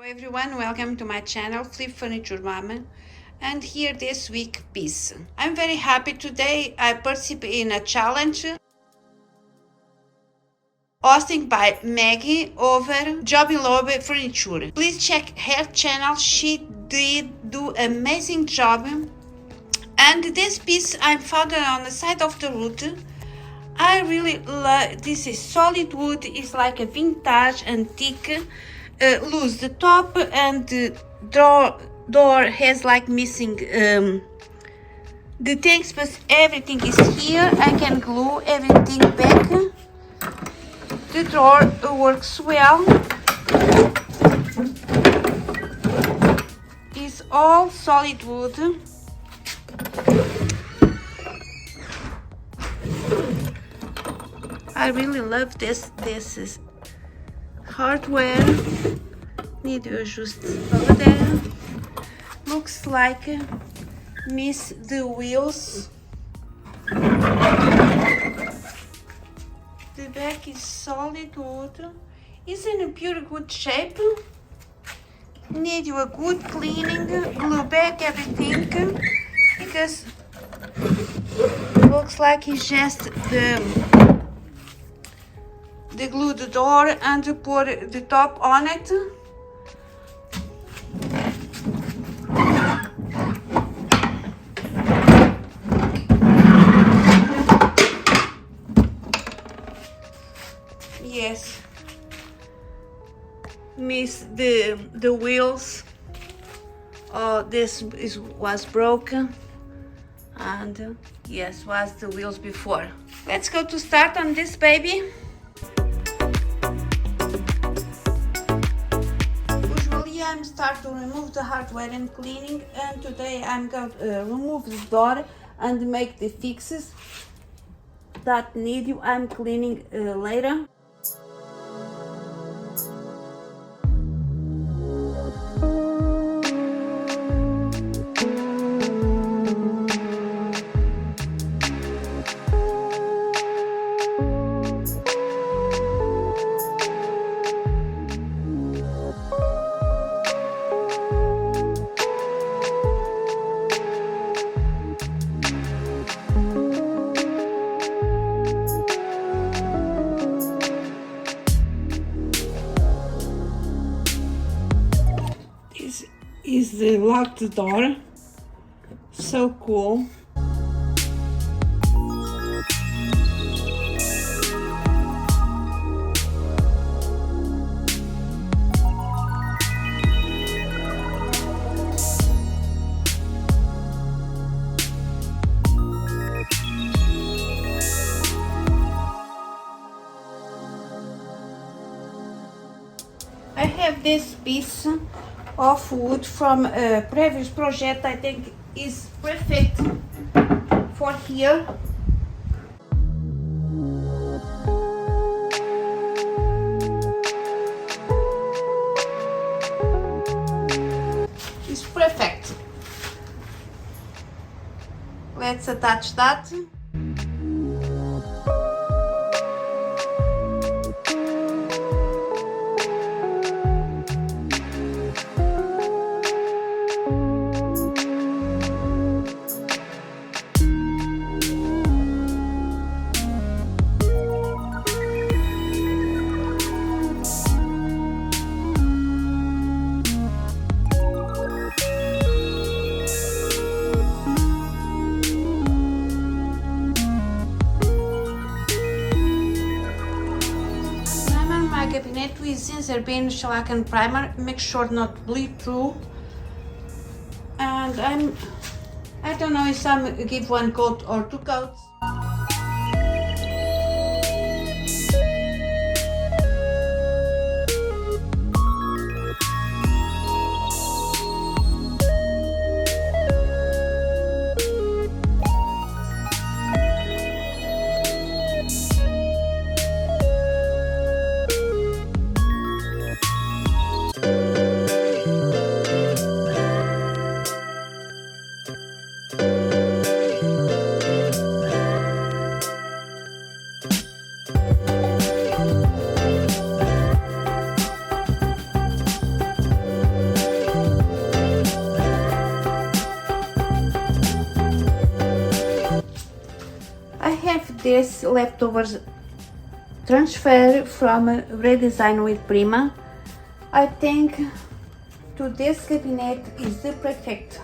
Everyone, welcome to my channel Flip Furniture Mama, and here this week piece. I'm very happy today. I participate in a challenge hosted by Maggie over Lubbly Furniture. Please check her channel. She did do amazing job, and this piece I found it on the side of the road. I really love this. Is solid wood. It's like a vintage antique. Loose the top, and the door has like missing the things, but everything is here. I can glue everything back. The door works well. It's all solid wood. I really love this. This is hardware. Need to adjust over there. Looks like miss the wheels. The back is solid wood. It's in a pure good shape. Need you a good cleaning, glue back everything, because looks like it's just the glue the door and to put the top on it. Yes, miss the wheels. Oh, this was broken, and yes, was the wheels before. Let's go to start on this baby. I'm start to remove the hardware and cleaning, and today I'm going to remove the door and make the fixes that need you. I'm cleaning later. Is the locked door. So cool. I have this piece of wood from a previous project. I think is perfect for here. It's perfect. Let's attach that. Cabinet with Zinsser Shellac and primer. Make sure not bleed through. And I don't know if some give one coat or two coats. this leftovers transfer from redesign with Prima. I think to this cabinet is the perfect.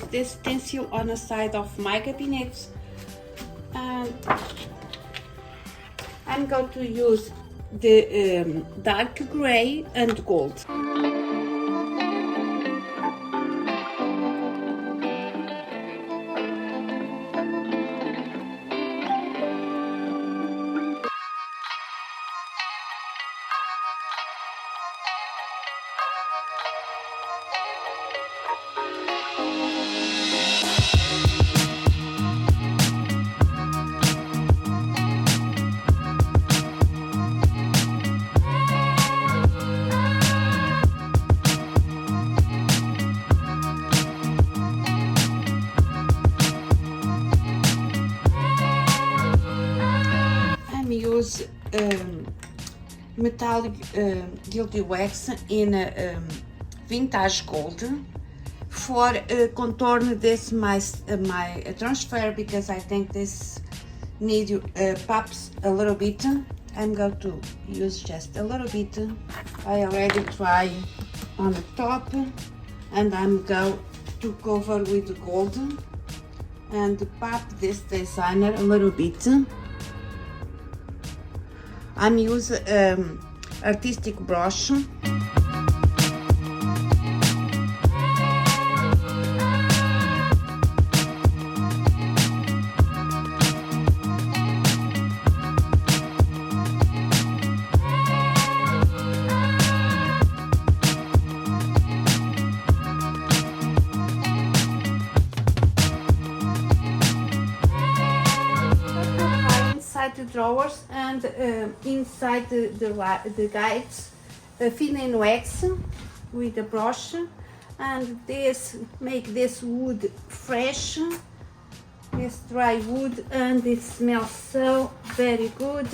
This stencil on the side of my cabinets, and I'm going to use the dark gray and gold. Use metallic gilded wax in vintage gold for contour this my transfer, because I think this need pops a little bit. I'm going to use just a little bit. I already try on the top, and I'm going to cover with gold and pop this designer a little bit. I'm using artistic brush. The drawers and inside the guides, filling wax with the brush, and this make this wood fresh, this dry wood, and it smells so very good.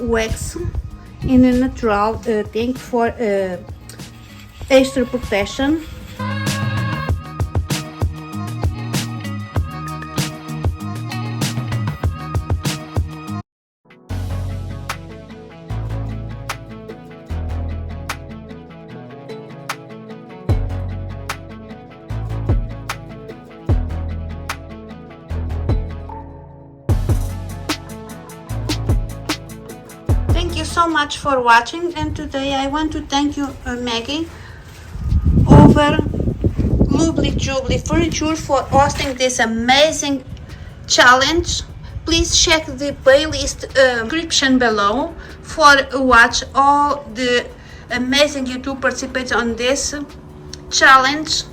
Wax in a natural thing for extra protection. Thank you so much for watching, and today I want to thank you, Maggie, over Lubbly Jubbly Furniture, for hosting this amazing challenge. Please check the playlist description below for watch all the amazing YouTube participants on this challenge.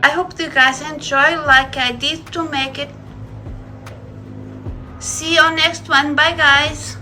I hope you guys enjoy like I did to make it. See you on next one. Bye guys.